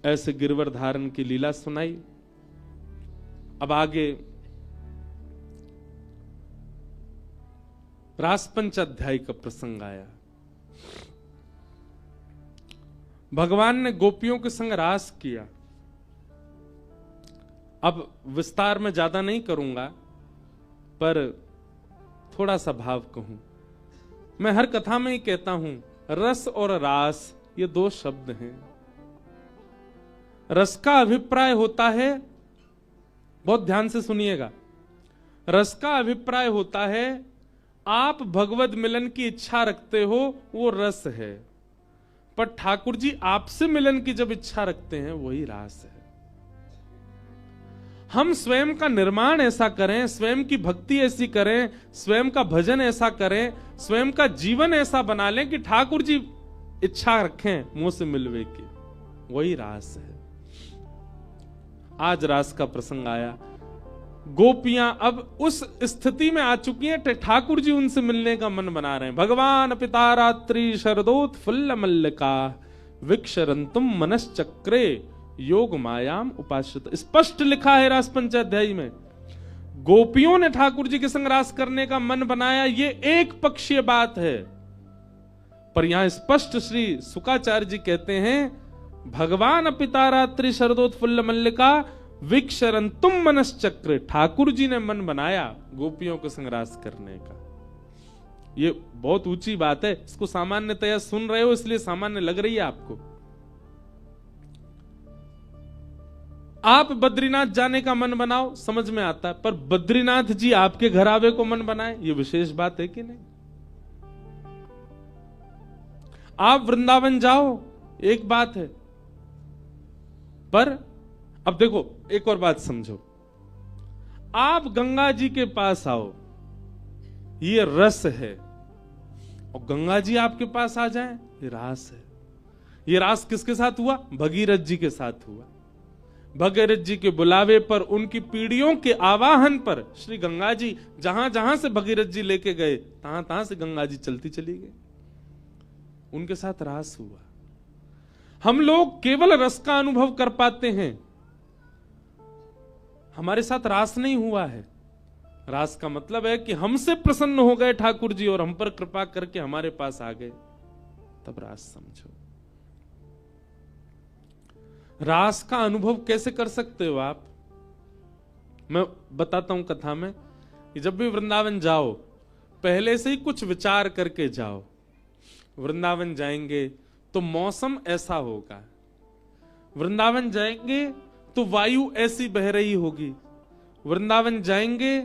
ऐसे गिरवर धारण की लीला सुनाई। अब आगे रासपंच अध्याय का प्रसंग आया। भगवान ने गोपियों के संग रास किया। अब विस्तार में ज्यादा नहीं करूंगा, पर थोड़ा सा भाव कहूं। मैं हर कथा में ही कहता हूं, रस और रास ये दो शब्द हैं। रस का अभिप्राय होता है, बहुत ध्यान से सुनिएगा, रस का अभिप्राय होता है आप भगवत मिलन की इच्छा रखते हो, वो रस है। पर ठाकुर जी आपसे मिलन की जब इच्छा रखते हैं, वही रास है। हम स्वयं का निर्माण ऐसा करें, स्वयं की भक्ति ऐसी करें, स्वयं का भजन ऐसा करें, स्वयं का जीवन ऐसा बना लें कि ठाकुर जी इच्छा रखें मुंह से मिलवे की, वही रास है। आज रास का प्रसंग आया। गोपियां अब उस स्थिति में आ चुकी हैं, ठाकुर जी उनसे मिलने का मन बना रहे हैं। भगवान पिता रात्रि शरदोत्फुल्ल मल्लिका विक्षरंतुम मनश्चक्रे योग मायाम उपाश्रित। स्पष्ट लिखा है रासपंच अध्याय में, गोपियों ने ठाकुर जी के संग रास करने का मन बनाया, ये एक पक्षीय बात है। पर यहां स्पष्ट श्री शुकाचार्य जी कहते हैं, भगवान पिता रात्रि शरदोत्फुल्ल मल्लिका विक्षरंतुम मनश्चक्र। ठाकुर जी ने मन बनाया गोपियों के संग रास करने का। ये बहुत ऊंची बात है, इसको सामान्यतया सुन रहे हो इसलिए सामान्य लग रही है आपको। आप बद्रीनाथ जाने का मन बनाओ, समझ में आता है, पर बद्रीनाथ जी आपके घर आवे को मन बनाए, ये विशेष बात है कि नहीं? आप वृंदावन जाओ, एक बात है, पर अब देखो एक और बात समझो। आप गंगा जी के पास आओ, ये रस है, और गंगा जी आपके पास आ जाए, ये रास है। ये रास किसके साथ हुआ? भगीरथ जी के साथ हुआ। भगीरथ जी के बुलावे पर, उनकी पीढ़ियों के आवाहन पर श्री गंगा जी जहां जहां से भगीरथ जी लेके गए, तहां तहां से गंगा जी चलती चली गई, उनके साथ रास हुआ। हम लोग केवल रस का अनुभव कर पाते हैं, हमारे साथ रास नहीं हुआ है। रास का मतलब है कि हमसे प्रसन्न हो गए ठाकुर जी और हम पर कृपा करके हमारे पास आ गए, तब रास समझो। रास का अनुभव कैसे कर सकते हो आप? मैं बताता हूं कथा में कि जब भी वृंदावन जाओ, पहले से ही कुछ विचार करके जाओ। वृंदावन जाएंगे तो मौसम ऐसा होगा, वृंदावन जाएंगे तो वायु ऐसी बह रही होगी, वृंदावन जाएंगे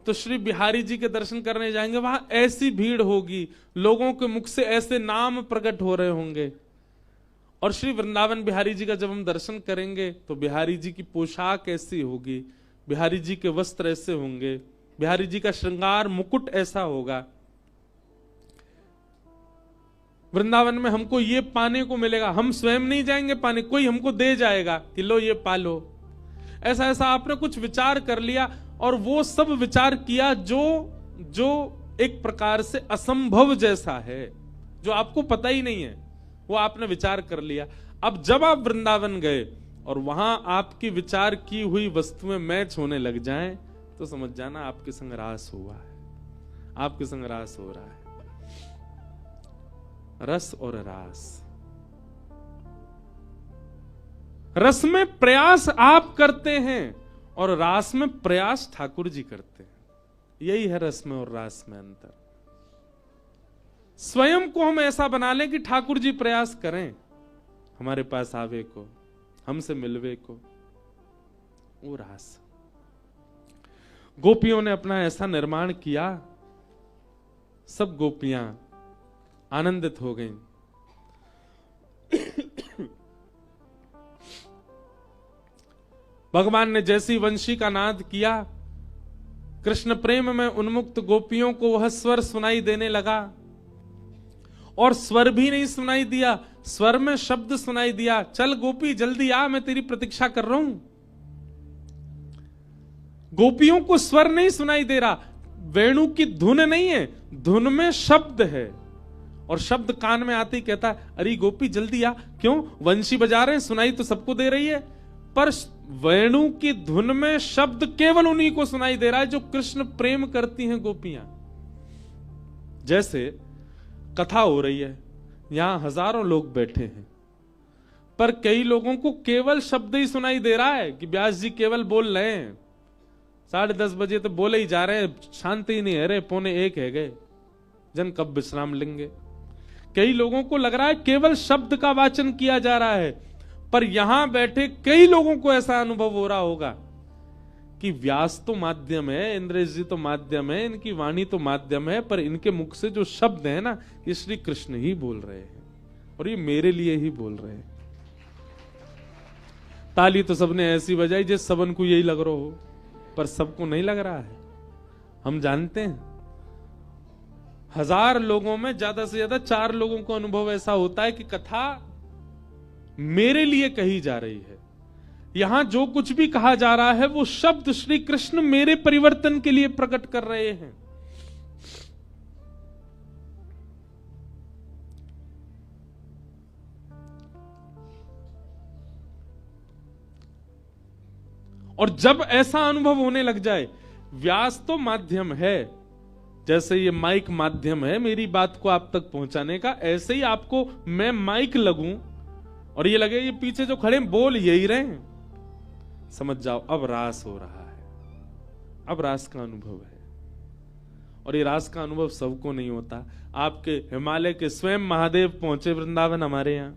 तो श्री बिहारी जी के दर्शन करने जाएंगे, वहां ऐसी भीड़ होगी, लोगों के मुख से ऐसे नाम प्रकट हो रहे होंगे। और श्री वृंदावन बिहारी जी का जब हम दर्शन करेंगे तो बिहारी जी की पोशाक ऐसी होगी, बिहारी जी के वस्त्र ऐसे होंगे, बिहारी जी का श्रृंगार मुकुट ऐसा होगा। वृंदावन में हमको ये पाने को मिलेगा, हम स्वयं नहीं जाएंगे पाने, कोई हमको दे जाएगा कि लो ये पालो। ऐसा ऐसा आपने कुछ विचार कर लिया, और वो सब विचार किया जो एक प्रकार से असंभव जैसा है, जो आपको पता ही नहीं है, वो आपने विचार कर लिया। अब जब आप वृंदावन गए और वहां आपकी विचार की हुई वस्तुएं मैच होने लग जाएं, तो समझ जाना आपके संग रास हुआ है, आपके संग रास हो रहा है। रस और रास, रस में प्रयास आप करते हैं और रास में प्रयास ठाकुर जी करते हैं। यही है रस में और रास में अंतर। स्वयं को हम ऐसा बना लें कि ठाकुर जी प्रयास करें हमारे पास आवे को, हमसे मिलवे को, वो रास। गोपियों ने अपना ऐसा निर्माण किया, सब गोपियां आनंदित हो गईं। भगवान ने जैसी वंशी का नाद किया, कृष्ण प्रेम में उन्मुक्त गोपियों को वह स्वर सुनाई देने लगा। और स्वर भी नहीं सुनाई दिया, स्वर में शब्द सुनाई दिया, चल गोपी जल्दी आ, मैं तेरी प्रतीक्षा कर रहा हूं। गोपियों को स्वर नहीं सुनाई दे रहा, वेणु की धुन नहीं है, धुन में शब्द है, और शब्द कान में आते ही कहता है, अरे गोपी जल्दी आ। क्यों? वंशी बजा रहे हैं, सुनाई तो सबको दे रही है, पर वेणु की धुन में शब्द केवल उन्हीं को सुनाई दे रहा है जो कृष्ण प्रेम करती हैं गोपियां। जैसे कथा हो रही है, यहां हजारों लोग बैठे हैं, पर कई लोगों को केवल शब्द ही सुनाई दे रहा है कि व्यास जी केवल बोल रहे हैं, 10:30 बजे तो बोले ही जा रहे हैं, शांति ही नहीं है रे, 12:45 है गए, जन कब विश्राम लेंगे। कई लोगों को लग रहा है केवल शब्द का वाचन किया जा रहा है, पर यहां बैठे कई लोगों को ऐसा अनुभव हो रहा होगा कि व्यास तो माध्यम है, इंद्रेश जी तो माध्यम है, इनकी वाणी तो माध्यम है, पर इनके मुख से जो शब्द है ना, ये श्री कृष्ण ही बोल रहे हैं और ये मेरे लिए ही बोल रहे हैं। ताली तो सबने ऐसी बजाई जैसे सबन को यही लग रहा हो, पर सबको नहीं लग रहा है। हम जानते हैं 1000 लोगों में ज्यादा से ज्यादा 4 लोगों को अनुभव ऐसा होता है कि कथा मेरे लिए कही जा रही है। यहां जो कुछ भी कहा जा रहा है वो शब्द श्री कृष्ण मेरे परिवर्तन के लिए प्रकट कर रहे हैं। और जब ऐसा अनुभव होने लग जाए, व्यास तो माध्यम है, जैसे ये माइक माध्यम है मेरी बात को आप तक पहुंचाने का, ऐसे ही आपको मैं माइक लगूं और ये लगे ये पीछे जो खड़े बोल यही रहे हैं, समझ जाओ अब रास हो रहा है, अब रास का अनुभव है। और ये रास का अनुभव सबको नहीं होता। आपके हिमालय के स्वयं महादेव पहुंचे वृंदावन हमारे यहाँ,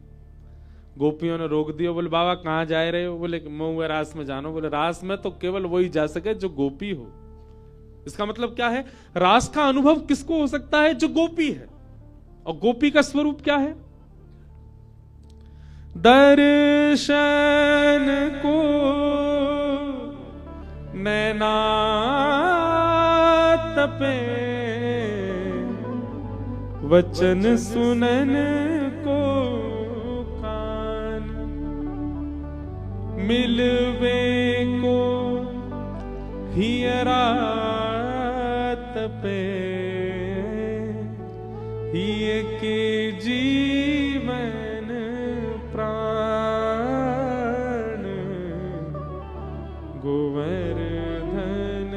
गोपियों ने रोक दिया, बोले बाबा कहाँ जा रहे हो? बोले मैं रास में जानो। बोले रास में तो केवल वही जा सके जो गोपी हो। इसका मतलब क्या है? रास का अनुभव किसको हो सकता है? जो गोपी है। और गोपी का स्वरूप क्या है? दर्शन को नैना तपे, वचन सुनन को कान, मिलवे को हियरा तपे, हिय के जीवन प्राण, गोवर्धन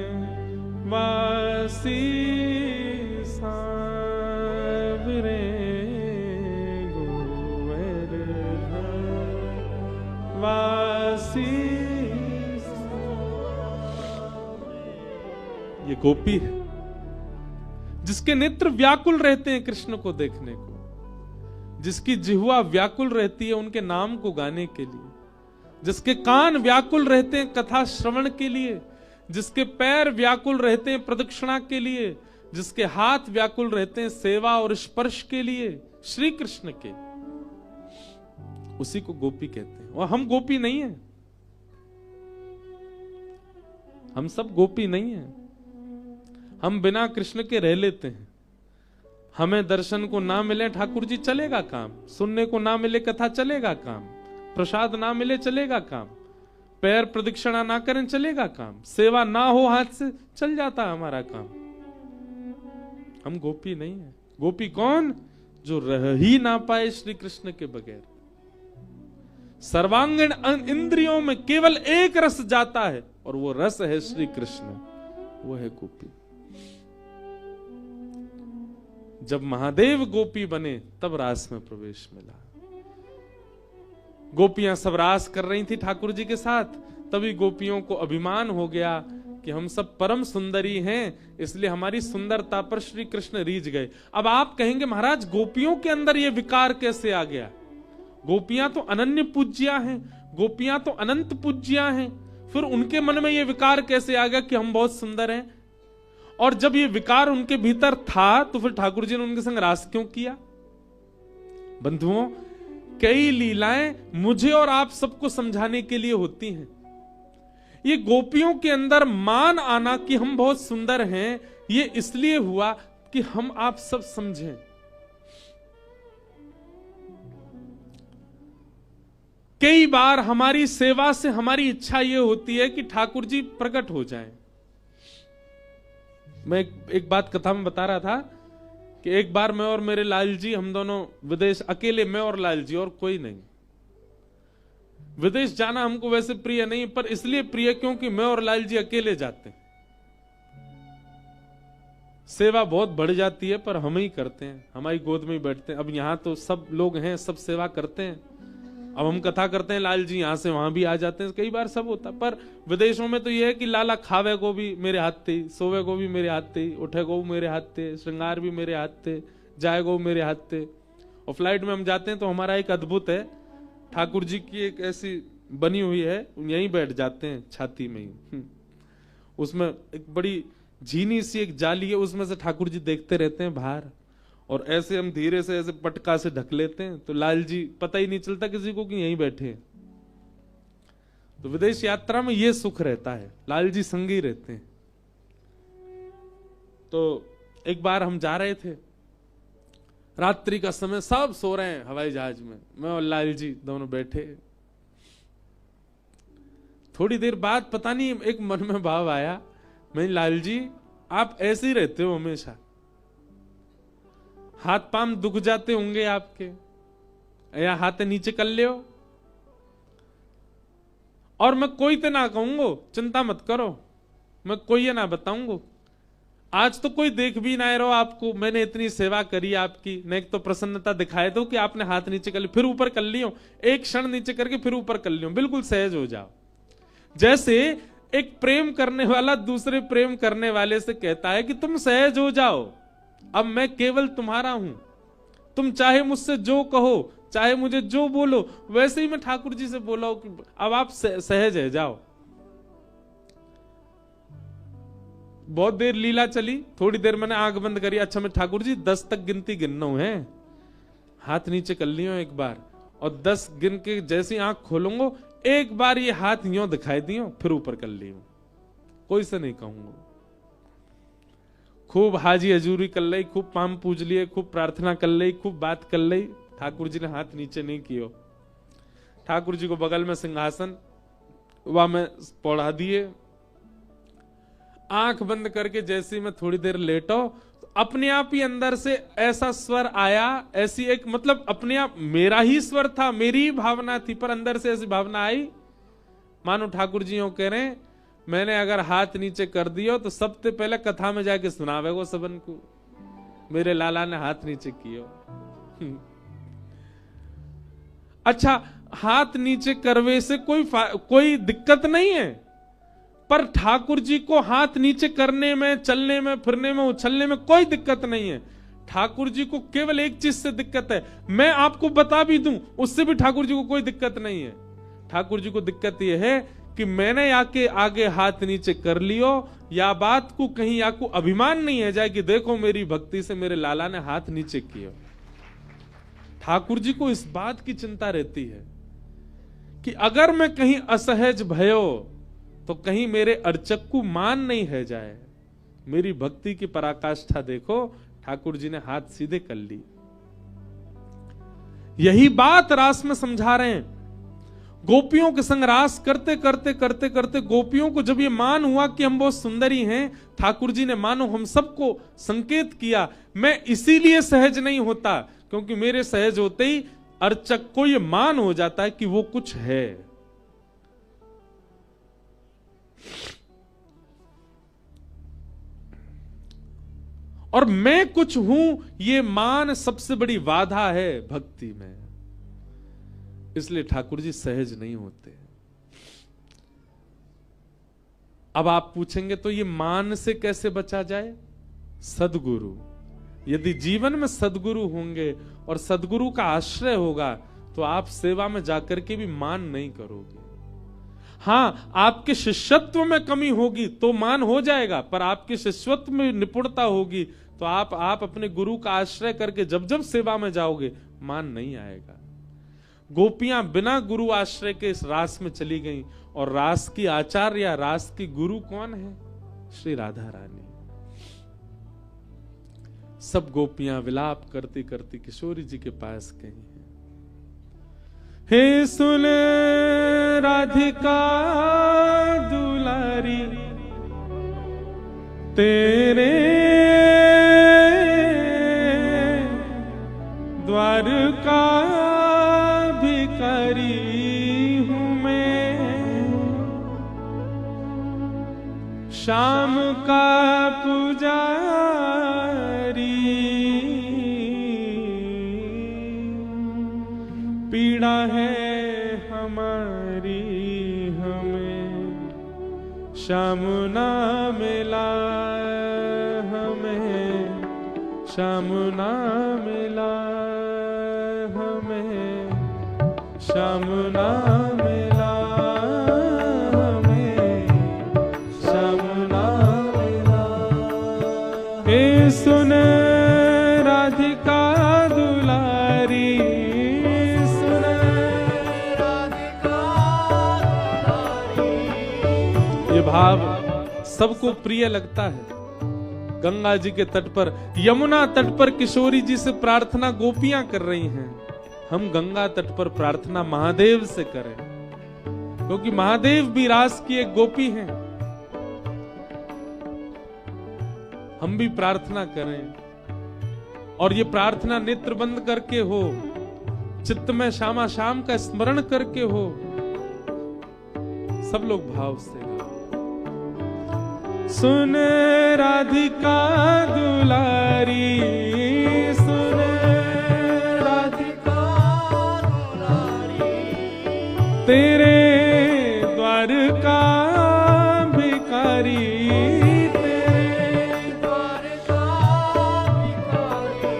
वासी सावरे, गोवर्धन वासी। ये गोपी है जिसके नेत्र व्याकुल रहते हैं कृष्ण को देखने को, जिसकी जिह्वा व्याकुल रहती है उनके नाम को गाने के लिए, जिसके कान व्याकुल रहते हैं कथा श्रवण के लिए, जिसके पैर व्याकुल रहते हैं प्रदक्षिणा के लिए, जिसके हाथ व्याकुल रहते हैं सेवा और स्पर्श के लिए श्री कृष्ण के, उसी को गोपी कहते हैं। और हम गोपी नहीं है, हम सब गोपी नहीं है। हम बिना कृष्ण के रह लेते हैं। हमें दर्शन को ना मिले ठाकुर जी चलेगा काम, सुनने को ना मिले कथा चलेगा काम, प्रसाद ना मिले चलेगा काम, पैर प्रदक्षिणा ना करें चलेगा काम, सेवा ना हो हाथ से चल जाता हमारा काम। हम गोपी नहीं है। गोपी कौन? जो रह ही ना पाए श्री कृष्ण के बगैर। सर्वांगीण इंद्रियों में केवल एक रस जाता है और वो रस है श्री कृष्ण, वो है गोपी। जब महादेव गोपी बने तब रास में प्रवेश मिला। गोपियां सब रास कर रही थी ठाकुर जी के साथ, तभी गोपियों को अभिमान हो गया कि हम सब परम सुंदरी हैं, इसलिए हमारी सुंदरता पर श्री कृष्ण रीझ गए। अब आप कहेंगे महाराज गोपियों के अंदर यह विकार कैसे आ गया? गोपियां तो अनन्य पूज्या हैं, गोपियां तो अनंत पूज्या हैं, फिर उनके मन में यह विकार कैसे आ गया कि हम बहुत सुंदर हैं? और जब ये विकार उनके भीतर था तो फिर ठाकुर जी ने उनके संग रास क्यों किया? बंधुओं, कई लीलाएं मुझे और आप सबको समझाने के लिए होती हैं। ये गोपियों के अंदर मान आना कि हम बहुत सुंदर हैं, ये इसलिए हुआ कि हम आप सब समझें। कई बार हमारी सेवा से हमारी इच्छा यह होती है कि ठाकुर जी प्रकट हो जाएं। मैं एक बात कथा में बता रहा था कि एक बार मैं और मेरे लाल जी, हम दोनों विदेश, अकेले मैं और लाल जी, और कोई नहीं। विदेश जाना हमको वैसे प्रिय नहीं, पर इसलिए प्रिय क्योंकि मैं और लाल जी अकेले जाते हैं। सेवा बहुत बढ़ जाती है, पर हम ही करते हैं, हमारी गोद में ही बैठते हैं। अब यहाँ तो सब लोग हैं, सब सेवा करते हैं। अब हम कथा करते हैं, लाल जी यहाँ से वहां भी आ जाते हैं, कई बार सब होता। पर विदेशों में तो यह है कि लाला खावे को भी मेरे हाथ थे, सोवे को भी मेरे हाथ थे, उठे को भी मेरे हाथ थे, श्रृंगार भी मेरे हाथ थे, जाए को मेरे हाथ थे। और फ्लाइट में हम जाते हैं तो हमारा एक अद्भुत है, ठाकुर जी की एक ऐसी बनी हुई है, यहीं बैठ जाते हैं छाती में ही। उसमें एक बड़ी झीनी सी एक जाली है, उसमें से ठाकुर जी देखते रहते हैं बाहर, और ऐसे हम धीरे से ऐसे पटका से ढक लेते हैं, तो लाल जी पता ही नहीं चलता किसी को कि यहीं बैठे हैं। तो विदेश यात्रा में ये सुख रहता है, लाल जी संग ही रहते हैं। तो एक बार हम जा रहे थे, रात्रि का समय, सब सो रहे हैं हवाई जहाज में, मैं और लाल जी दोनों बैठे। थोड़ी देर बाद पता नहीं एक मन में भाव आया, मैं, लाल जी आप ऐसे ही रहते हो हमेशा, हाथ पांव दुख जाते होंगे आपके, या हाथ नीचे कर ले हो, और मैं कोई तो ना कहूंगो, चिंता मत करो, मैं कोई ना बताऊंगो। आज तो कोई देख भी ना रहो आपको, मैंने इतनी सेवा करी आपकी, न एक तो प्रसन्नता दिखाए दो कि आपने हाथ नीचे कर लिया, फिर ऊपर कर लियो, एक क्षण नीचे करके फिर ऊपर कर लियो, बिल्कुल सहज हो जाओ। जैसे एक प्रेम करने वाला दूसरे प्रेम करने वाले से कहता है कि तुम सहज हो जाओ, अब मैं केवल तुम्हारा हूं, तुम चाहे मुझसे जो कहो, चाहे मुझे जो बोलो, वैसे ही मैं ठाकुर जी से बोला हूं कि अब आप सहज है जाओ। बहुत देर लीला चली, थोड़ी देर मैंने आंख बंद करी, अच्छा मैं ठाकुर जी 10 तक गिनती गिनना है, हाथ नीचे कर लियो एक बार, और 10 गिन के जैसी आंख खोलूंगा एक बार ये हाथ यूं दिखाई दियो, फिर ऊपर कर लियो, कोई से नहीं कहूंगा। खूब हाजी हजूरी कर ली, खूब पाम पूज लिए, खूब प्रार्थना कर ली, खूब बात कर ली, ठाकुर जी ने हाथ नीचे नहीं कियो। ठाकुर जी को बगल में सिंहासन वह में पौड़ा दिए, आंख बंद करके जैसे मैं थोड़ी देर लेटो, तो अपने आप ही अंदर से ऐसा स्वर आया, ऐसी एक मतलब अपने आप मेरा ही स्वर था, मेरी ही भावना थी, पर अंदर से ऐसी भावना आई मानो ठाकुर जी यूं कह रहे हैं, मैंने अगर हाथ नीचे कर दियो तो सबसे पहले कथा में जाके सुनावेगो सबन को, मेरे लाला ने हाथ नीचे कियो। अच्छा, हाथ नीचे करवे से कोई दिक्कत नहीं है, पर ठाकुर जी को हाथ नीचे करने में, चलने में, फिरने में, उछलने में कोई दिक्कत नहीं है। ठाकुर जी को केवल एक चीज से दिक्कत है, मैं आपको बता भी दूं उससे भी ठाकुर जी को कोई दिक्कत नहीं है। ठाकुर जी को दिक्कत यह है कि मैंने आगे हाथ नीचे कर लियो, या बात को कहीं आपको अभिमान नहीं है जाए कि देखो मेरी भक्ति से मेरे लाला ने हाथ नीचे किया। ठाकुर जी को इस बात की चिंता रहती है कि अगर मैं कहीं असहज भयो तो कहीं मेरे अर्चक को मान नहीं है जाए। मेरी भक्ति की पराकाष्ठा देखो, ठाकुर जी ने हाथ सीधे कर ली। यही बात रास में समझा रहे हैं। गोपियों के संग रास करते करते करते करते गोपियों को जब ये मान हुआ कि हम बहुत सुंदरी हैं, ठाकुर जी ने मानो हम सबको संकेत किया, मैं इसीलिए सहज नहीं होता क्योंकि मेरे सहज होते ही अर्चक को ये मान हो जाता है कि वो कुछ है। और मैं कुछ हूं, ये मान सबसे बड़ी बाधा है भक्ति में, इसलिए ठाकुर जी सहज नहीं होते। अब आप पूछेंगे तो ये मान से कैसे बचा जाए? सदगुरु, यदि जीवन में सदगुरु होंगे और सदगुरु का आश्रय होगा तो आप सेवा में जाकर के भी मान नहीं करोगे। हां, आपके शिष्यत्व में कमी होगी तो मान हो जाएगा, पर आपके शिष्यत्व में निपुणता होगी तो आप अपने गुरु का आश्रय करके जब जब सेवा में जाओगे मान नहीं आएगा। गोपियां बिना गुरु आश्रय के इस रास में चली गईं, और रास की आचार्य या रास की गुरु कौन है? श्री राधा रानी। सब गोपियां विलाप करती करती किशोरी जी के पास गई हैं। हे सुन राधिका दुलारी, तेरे भिखारी हूँ मैं, श्याम का पुजारी, पीड़ा है हमारी हमें श्याम ना मिला, हमें श्याम ना मिला, हमें श्याम ना मिला, हमें श्याम ना मिला। हे सुन राधिका दुलारी, सुन राधिका दुलारी। ये भाव सबको प्रिय लगता है। गंगा जी के तट पर, यमुना तट पर किशोरी जी से प्रार्थना गोपियां कर रही हैं। हम गंगा तट पर प्रार्थना महादेव से करें, क्योंकि महादेव भी रास की एक गोपी हैं। हम भी प्रार्थना करें, और ये प्रार्थना नेत्र बंद करके हो, चित्त में श्यामा श्याम का स्मरण करके हो। सब लोग भाव से सुन राधिका दुलारी, सुन राधिका दुलारी, तेरे द्वार का भिखारी, तेरे द्वार का भिखारी,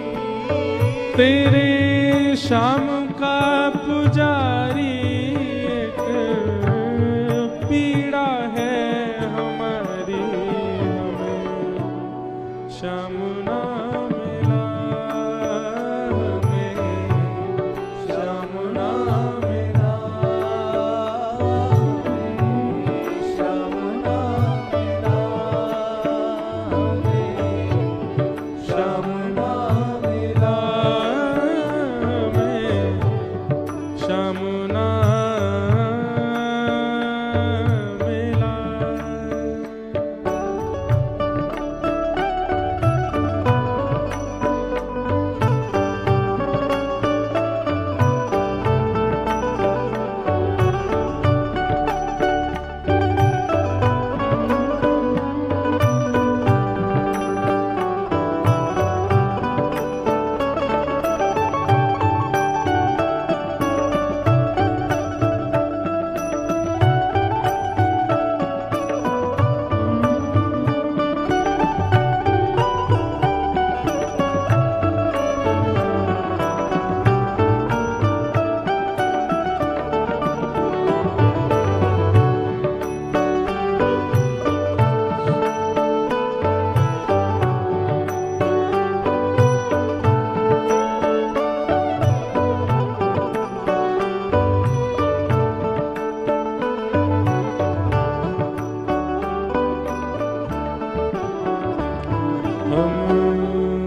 तेरे श्याम का पुजारी, एक पीड़ा है श्याम ना मिला, हमें श्याम ना मिला, श्याम ना मिला, हमें श्याम ना मिला, हमें श्याम ना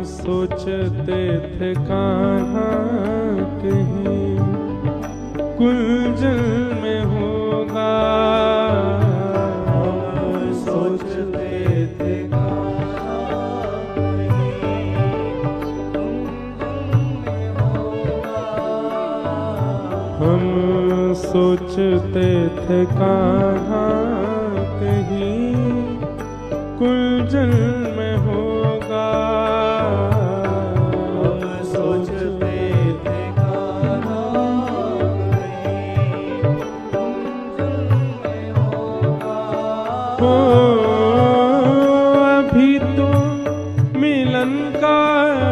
सोचते थे कहाँ कहीं गुलजल में होगा, सोचते थे कहाँ कहीं हम सोचते थे कहाँ कहीं गुलजल में होगा, अभी तो मिलन का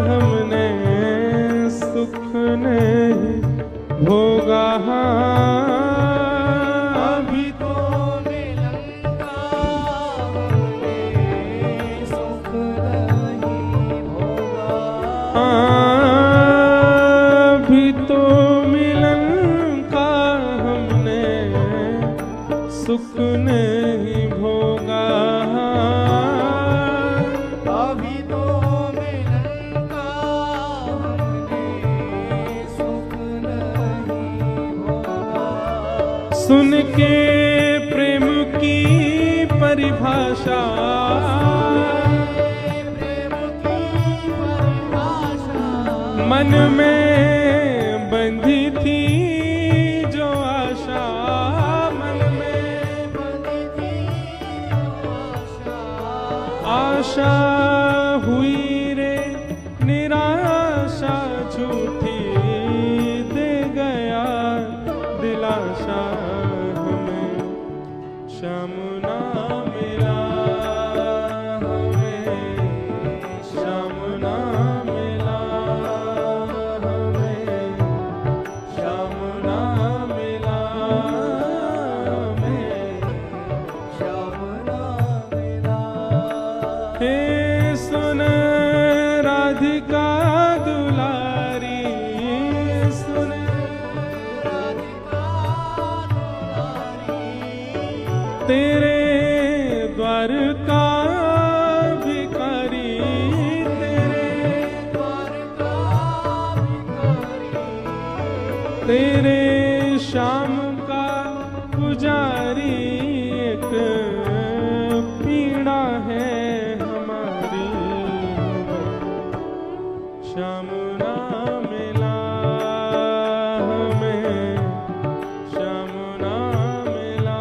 हमने सुख नहीं भोगा, अभी तो मिलन का हमने सुख नहीं भोगा, अभी तो मिलन का हमने सुख नहीं भोगा, अभी तो मिलन का हमने सुख नहीं भोगा। सुन के प्रेम की परिभाषा, मन में बंधी थी तेरे श्याम का पुजारी एक पीड़ा है हमारी, श्याम ना मिला हमें, श्याम ना मिला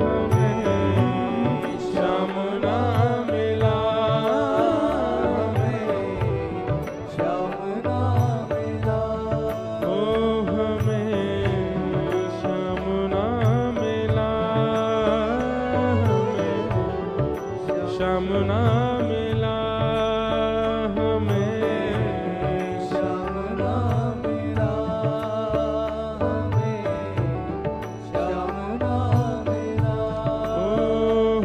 हमें, श्याम ना मिला हमें, श्याम ना मिला ओ हमें श्याम ना मिला हमें, श्याम ना मिला हमें, श्याम ना मिला हमें, श्याम ना मिला ओ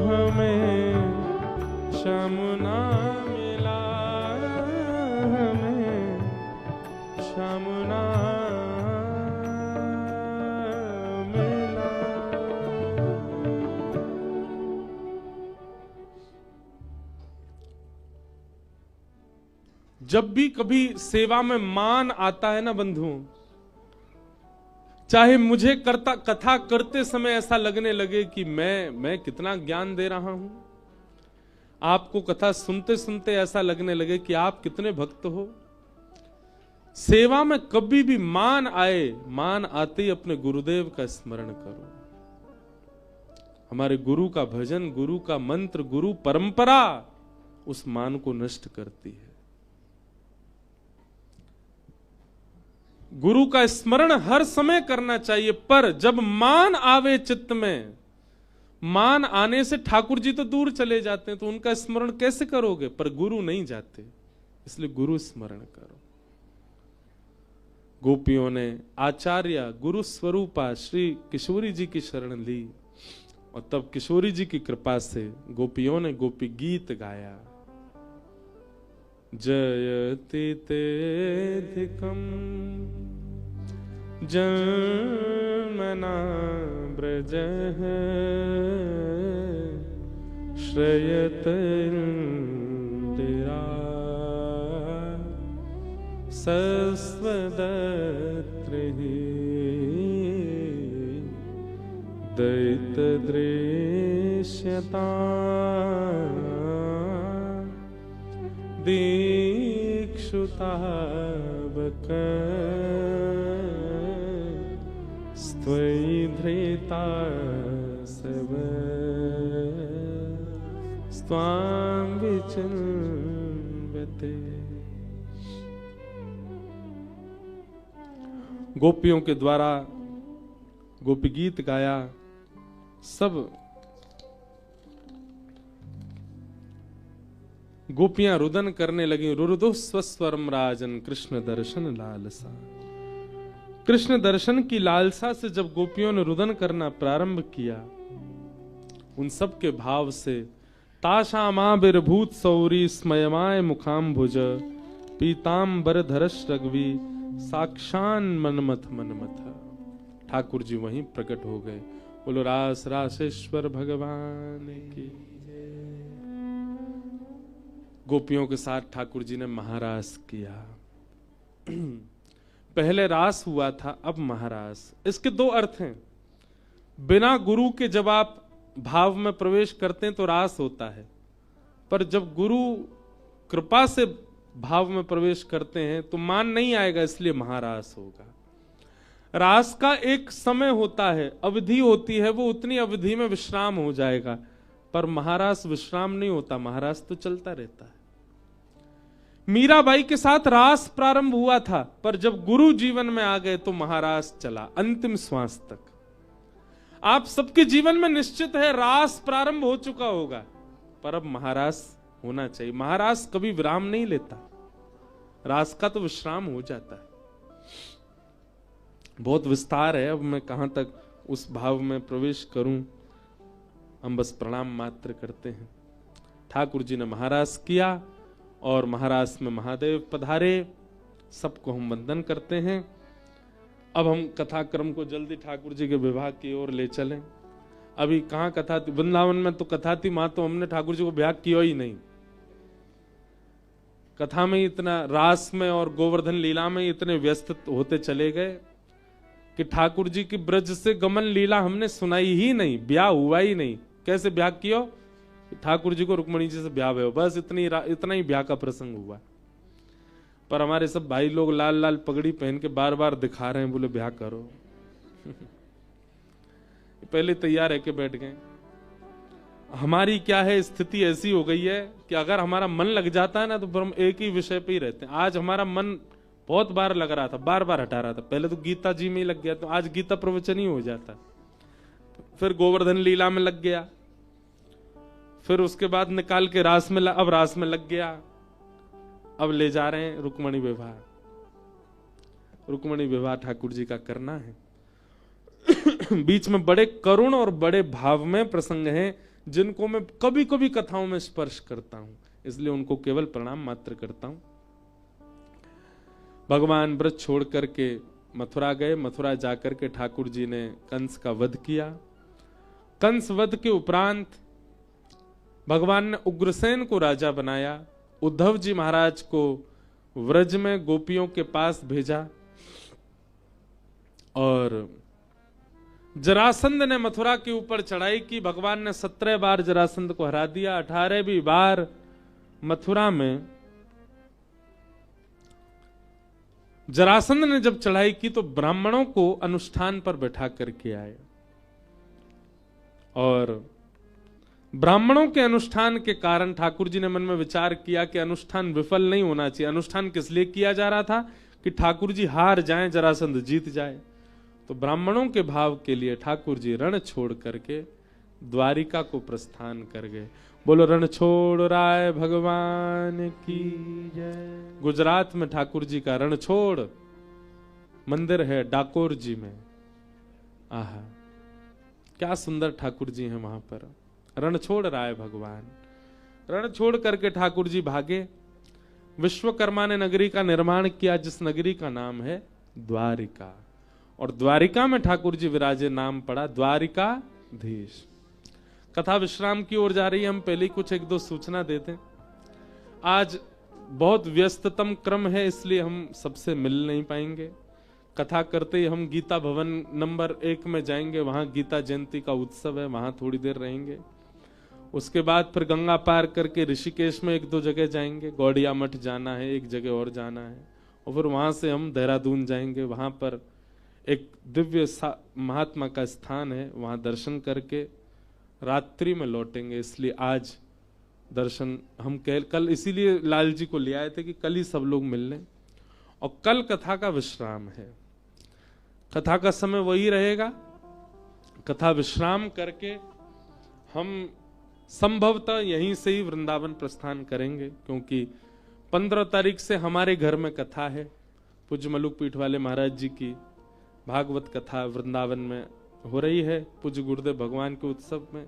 हमें श्याम ना मिला हमें, श्याम ना मिला। जब भी कभी सेवा में मान आता है ना बंधुओं, चाहे मुझे कथा करते समय ऐसा लगने लगे कि मैं कितना ज्ञान दे रहा हूं, आपको कथा सुनते सुनते ऐसा लगने लगे कि आप कितने भक्त हो, सेवा में कभी भी मान आए, मान आते ही अपने गुरुदेव का स्मरण करो। हमारे गुरु का भजन, गुरु का मंत्र, गुरु परंपरा उस मान को नष्ट करती है। गुरु का स्मरण हर समय करना चाहिए, पर जब मान आवे चित्त में, मान आने से ठाकुर जी तो दूर चले जाते हैं, तो उनका स्मरण कैसे करोगे? पर गुरु नहीं जाते, इसलिए गुरु स्मरण करो। गोपियों ने आचार्य गुरु स्वरूपा श्री किशोरी जी की शरण ली, और तब किशोरी जी की कृपा से गोपियों ने गोपी गीत गाया। जयति तेधिकम जन्मना ब्रज श्रयत इंदिरा सस्वदत्र दैत दृश्यता दीक्षुतावक स्त्वयि धृता सव स्वाम विचिन्वते। गोपियों के द्वारा गोपी गीत गाया, सब गोपियां रुदन करने लगी। रुरुदु स्वस्वरम राजन कृष्ण दर्शन लालसा। कृष्ण दर्शन की लालसा से जब गोपियों ने रुदन करना प्रारंभ किया, उन सब के भाव से ताशामाबिर्भूत सौरी स्मयमाय मुखाम्भुज पीताम्बर धरश रघवी साक्षान मनमथ मनमथ। ठाकुर जी वहीं प्रकट हो गए। बोलो रास रासेश्वर भगवान की। गोपियों के साथ ठाकुर जी ने महारास किया। पहले रास हुआ था, अब महारास। इसके दो अर्थ हैं। बिना गुरु के जब आप भाव में प्रवेश करते हैं तो रास होता है, पर जब गुरु कृपा से भाव में प्रवेश करते हैं तो मान नहीं आएगा, इसलिए महारास होगा। रास का एक समय होता है, अवधि होती है, वो उतनी अवधि में विश्राम हो जाएगा, पर महारास विश्राम नहीं होता, महारास तो चलता रहता है। मीराबाई के साथ रास प्रारंभ हुआ था, पर जब गुरु जीवन में आ गए तो महारास चला अंतिम श्वास तक। आप सबके जीवन में निश्चित है रास प्रारंभ हो चुका होगा, पर अब महारास होना चाहिए। महारास कभी विराम नहीं लेता, रास का तो विश्राम हो जाता है। बहुत विस्तार है, अब मैं कहां तक उस भाव में प्रवेश करूं, हम बस प्रणाम मात्र करते हैं। ठाकुर जी ने महारास किया और महारास में महादेव पधारे, सबको हम वंदन करते हैं। अब हम कथा क्रम को जल्दी ठाकुर जी के विवाह की ओर ले चलें। अभी कहाँ कथा थी? वृंदावन में तो कथा थी, मां तो हमने ठाकुर जी को ब्याह किया ही नहीं। कथा में इतना, रास में और गोवर्धन लीला में इतने व्यस्त होते चले गए कि ठाकुर जी की ब्रज से गमन लीला हमने सुनाई ही नहीं, ब्याह हुआ ही नहीं। कैसे ब्याह कियो? ठाकुर जी को रुक्मणी जी से ब्याह हुआ, बस इतना ही ब्याह का प्रसंग हुआ। पर हमारे सब भाई लोग लाल लाल पगड़ी पहन के बार बार दिखा रहे हैं, बोले ब्याह करो। पहले तैयार है के बैठ गए। हमारी क्या है, स्थिति ऐसी हो गई है कि अगर हमारा मन लग जाता है ना तो फिर हम एक ही विषय पे ही रहते हैं। आज हमारा मन बहुत बार लग रहा था, बार बार हटा रहा था। पहले तो गीता जी में ही लग गया, तो आज गीता प्रवचन ही हो जाता। फिर गोवर्धन लीला में लग गया, फिर उसके बाद निकाल के रास में अब रास में लग गया। अब ले जा रहे हैं रुक्मणी विवाह। रुक्मणी विवाह ठाकुर जी का करना है। बीच में बड़े करुण और बड़े भाव में प्रसंग हैं जिनको मैं कभी कभी कथाओं में स्पर्श करता हूं, इसलिए उनको केवल प्रणाम मात्र करता हूं। भगवान व्रत छोड़ करके मथुरा गए। मथुरा जाकर के ठाकुर जी ने कंस का वध किया। कंस वध के उपरांत भगवान ने उग्रसेन को राजा बनाया। उद्धव जी महाराज को व्रज में गोपियों के पास भेजा और जरासंध ने मथुरा के ऊपर चढ़ाई की। भगवान ने 17 बार जरासंध को हरा दिया। 18वीं बार मथुरा में जरासंध ने जब चढ़ाई की तो ब्राह्मणों को अनुष्ठान पर बैठा करके आए और ब्राह्मणों के अनुष्ठान के कारण ठाकुर जी ने मन में विचार किया कि अनुष्ठान विफल नहीं होना चाहिए। अनुष्ठान किस लिए किया जा रहा था कि ठाकुर जी हार जाएं, जरासंध जीत जाए। तो ब्राह्मणों के भाव के लिए ठाकुर जी रण छोड़ करके द्वारिका को प्रस्थान कर गए। बोलो रण छोड़ राय भगवान की जय। गुजरात में ठाकुर जी का रण छोड़ मंदिर है डाकोर जी में। आहा, क्या सुंदर ठाकुर जी हैं वहां पर। रण छोड़ राय भगवान। रण छोड़ करके ठाकुर जी भागे। विश्वकर्मा ने नगरी का निर्माण किया जिस नगरी का नाम है द्वारिका, और द्वारिका में ठाकुर जी विराजे, नाम पड़ा द्वारिकाधीश। कथा विश्राम की ओर जा रही है। हम पहले कुछ एक दो सूचना देते हैं। आज बहुत व्यस्ततम क्रम है, इसलिए हम सबसे मिल नहीं पाएंगे। कथा करते ही हम गीता भवन नंबर 1 में जाएंगे, वहां गीता जयंती का उत्सव है, वहां थोड़ी देर रहेंगे। उसके बाद फिर गंगा पार करके ऋषिकेश में 1-2 जगह जाएंगे। गौड़िया मठ जाना है, एक जगह और जाना है, और फिर वहां से हम देहरादून जाएंगे। वहां पर एक दिव्य महात्मा का स्थान है, वहां दर्शन करके रात्रि में लौटेंगे। इसलिए आज दर्शन हम कल इसीलिए लाल जी को ले आए थे कि कल ही सब लोग मिल लें, और कल कथा का विश्राम है। कथा का समय वही रहेगा। कथा विश्राम करके हम संभवतः यहीं से ही वृंदावन प्रस्थान करेंगे, क्योंकि 15 तारीख से हमारे घर में कथा है। पूज्य मलुक पीठ वाले महाराज जी की भागवत कथा वृंदावन में हो रही है, पूज्य गुरुदेव भगवान के उत्सव में।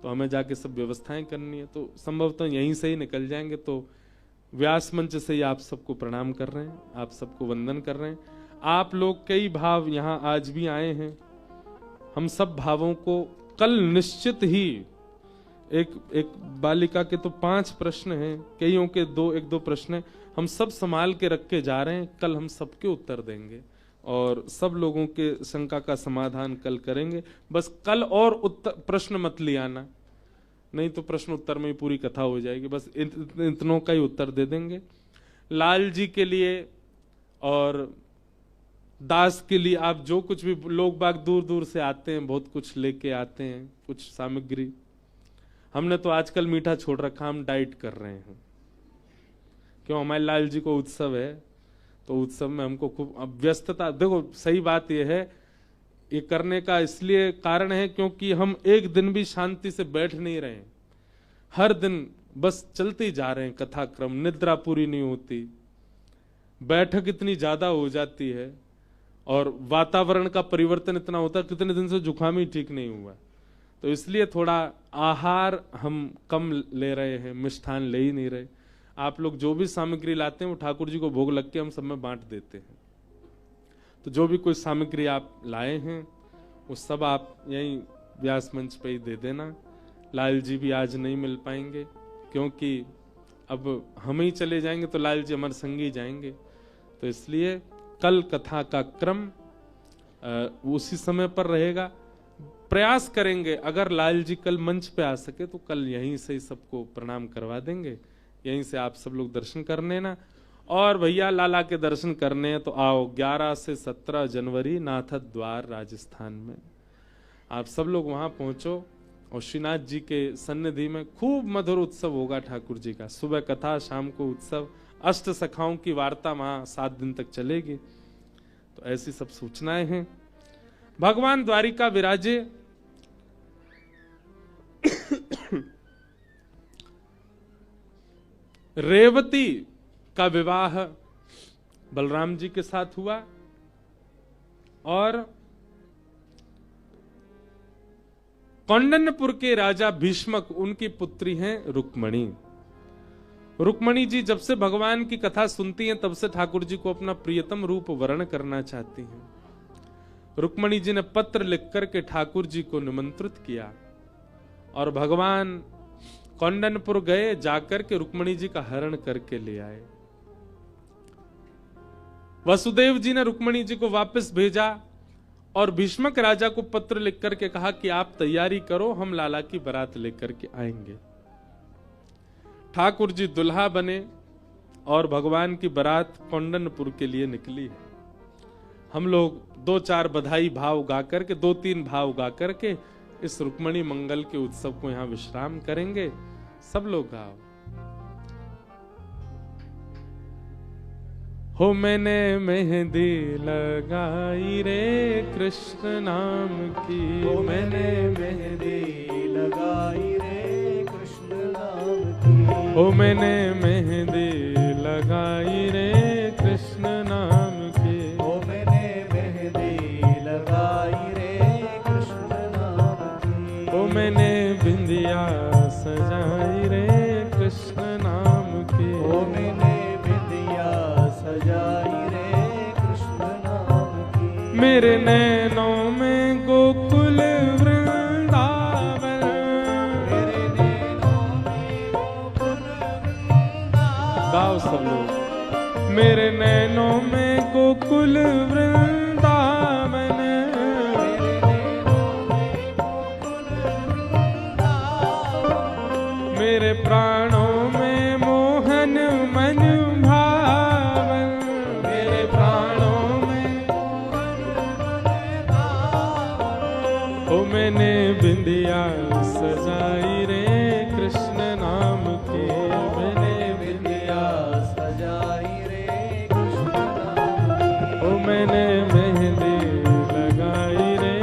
तो हमें जाके सब व्यवस्थाएं करनी है, तो संभवतः यहीं से ही निकल जाएंगे। तो व्यास मंच से ही आप सबको प्रणाम कर रहे हैं, आप सबको वंदन कर रहे हैं। आप लोग कई भाव यहाँ आज भी आए हैं। हम सब भावों को कल निश्चित ही एक बालिका के तो 5 प्रश्न हैं, कईयों के 1-2 प्रश्न हैं, हम सब संभाल के रख के जा रहे हैं। कल हम सबके उत्तर देंगे और सब लोगों के शंका का समाधान कल करेंगे। बस कल और उत्तर प्रश्न मत ले आना, नहीं तो प्रश्न उत्तर में ही पूरी कथा हो जाएगी। बस इतनों का ही उत्तर दे देंगे। लाल जी के लिए और दास के लिए आप जो कुछ भी, लोग बाग दूर दूर से आते हैं, बहुत कुछ लेके आते हैं, कुछ सामग्री। हमने तो आजकल मीठा छोड़ रखा, हम डाइट कर रहे हैं। क्यों? हमारे लाल जी को उत्सव है, तो उत्सव में हमको खूब व्यस्तता। देखो सही बात यह है, ये करने का इसलिए कारण है क्योंकि हम एक दिन भी शांति से बैठ नहीं रहे। हर दिन बस चलते जा रहे हैं कथा क्रम, निद्रा पूरी नहीं होती, बैठक इतनी ज्यादा हो जाती है, और वातावरण का परिवर्तन इतना होता है। कितने दिन से जुकाम ही ठीक नहीं हुआ, तो इसलिए थोड़ा आहार हम कम ले रहे हैं, मिष्ठान ले ही नहीं रहे। आप लोग जो भी सामग्री लाते हैं वो ठाकुर जी को भोग लग के हम सब में बांट देते हैं। तो जो भी कोई सामग्री आप लाए हैं वो सब आप यहीं व्यास मंच पे ही दे देना। लाल जी भी आज नहीं मिल पाएंगे क्योंकि अब हम ही चले जाएंगे तो लाल जी अमर संगी जाएंगे। तो इसलिए कल कथा का क्रम उसी समय पर रहेगा। प्रयास करेंगे अगर लाल जी कल मंच पे आ सके तो कल यहीं से ही सबको प्रणाम करवा देंगे, यहीं से आप सब लोग दर्शन कर लेना। और भैया लाला के दर्शन करने हैं तो आओ 11 से 17 जनवरी नाथ द्वार राजस्थान में आप सब लोग वहां पहुंचो और श्रीनाथ जी के सन्निधि में खूब मधुर उत्सव होगा ठाकुर जी का। सुबह कथा, शाम को उत्सव, अष्ट सखाओं की वार्ता वहां 7 दिन तक चलेगी। तो ऐसी सब सूचनाएं हैं। भगवान द्वारिका विराजे। रेवती का विवाह बलराम जी के साथ हुआ और कौंडन्यपुर के राजा भीष्मक उनकी पुत्री हैं रुक्मणी। रुक्मणी जी जब से भगवान की कथा सुनती हैं तब से ठाकुर जी को अपना प्रियतम रूप वर्ण करना चाहती हैं। रुक्मणी जी ने पत्र लिखकर के ठाकुर जी को निमंत्रित किया और भगवान कौंडन्यपुर गए, जाकर के रुक्मणी जी का हरण करके ले आए। वसुदेव जी ने रुक्मणी जी को वापस भेजा और भीष्मक राजा को पत्र लिख करके कहा कि आप तैयारी करो, हम लाला की बारात लेकर के आएंगे। ठाकुर जी दुल्हा बने और भगवान की बारात कौंडन्यपुर के लिए निकली है। हम लोग 2-4 बधाई भाव गा करके, 2-3 भाव गा करके इस रुक्मणी मंगल के उत्सव को यहां विश्राम करेंगे। सब लोग गाओ। हो मैंने मेहंदी लगाई रे कृष्ण नाम की, हो मैंने मेहंदी लगाई रे कृष्ण नाम की, हो मैंने मेहंदी लगाई रे कृष्ण नाम की, हो मैंने मेहंदी लगाई रे कृष्ण नाम की, हो मैंने बिंदिया सजाई रे कृष्ण नाम की, हो मैंने बिंदिया सजाई रे कृष्ण नाम की, मेरे नैनों में गोकुल वृंदावन, मेरे नैनों में गोकुल वृंदावन, गाओ सब लोग। मेरे नैनों में गोकुल वृंदावन, मेरे नैनों में गोकुल वृंदावन, मेरे प्राणों में मोहन मन भावन, मेरे प्राणों में ओ मैंने बिंदिया सजाई रे कृष्ण नाम की, मैंने बिंदिया सजाई रे कृष्ण नाम की, ओ मैंने मेहंदी लगाई रे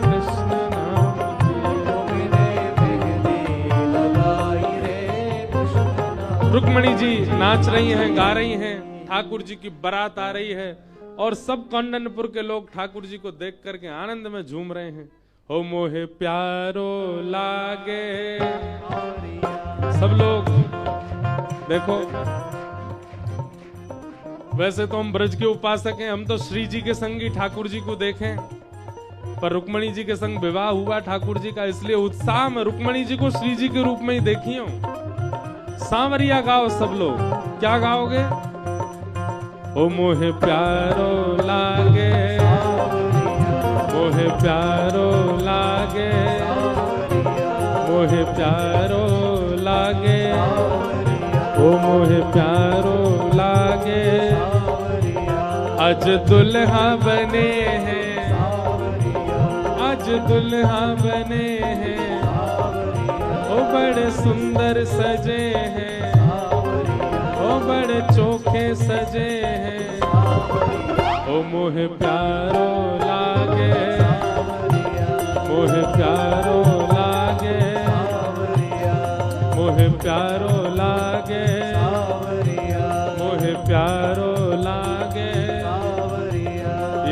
कृष्ण नाम की। हो मैंने मेहंदी लगाई रे कृष्ण नाम की। रुक्मणी जी नाच रही हैं, गा रही हैं, ठाकुर जी की बारात आ रही है और सब कौंडन्यपुर के लोग ठाकुर जी को देख करके आनंद में झूम रहे हैं। हो मोहे प्यारो लागे, सब लोग देखो। वैसे तो हम ब्रज के उपासक हैं, हम तो श्री जी के संग ही ठाकुर जी को देखें, पर रुक्मणी जी के संग विवाह हुआ ठाकुर जी का, इसलिए उत्साह में रुक्मणी जी को श्री जी के रूप में ही देखी हूं। सांवरिया गाओ सब लोग। क्या गाओगे? ओ मोहे प्यारो लागे, मोहे प्यारो लागे, मोहे प्यारो लागे, ओ मोहे प्यारो लागे, आज दुल्हा बने हैं, आज दुल्हा बने हैं, ओ बड़े सुंदर सजे हैं, ओ बड़े चोखे सजे हैं, ओ मोहे प्यारो लागे, मोहे प्यारो लागे, मोहे प्यारो लागे, मोहे प्यारो लागे।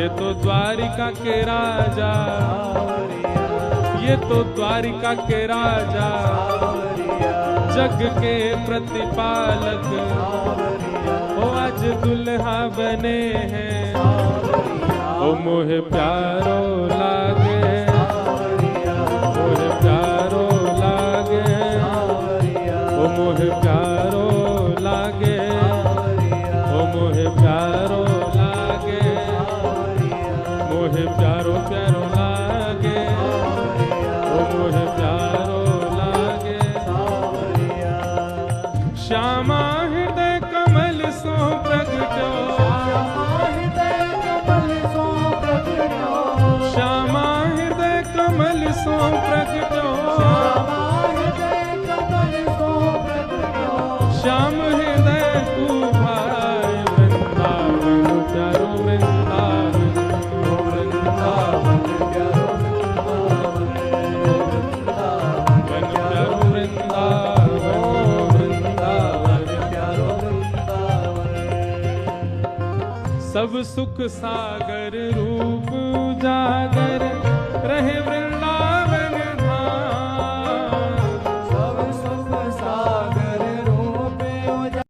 ये तो द्वारिका के राजा, ये तो द्वारिका के राजा, जग के प्रतिपालक, ओ आज दुल्हा बने हैं, ओ मोहे प्यारो लागे, मोहे प्यारो लागे, ओ मोहे प्यारो मोहे प्यारो प्यारो लागे, ओ मोहे प्यारो लागे। श्यामा हृदय कमल सो प्रगटो, श्यामा हृदय कमल सो प्रगटो, श्याम हृदय को भाई वृंदावन प्यारो वृंदावन, ओ वृंदावन प्यारो वृंदावन, प्यारो वृंदावन, वृंदावन प्यारो वृंदावन। सब सुख सागर रूप जागर रहे वृंदावन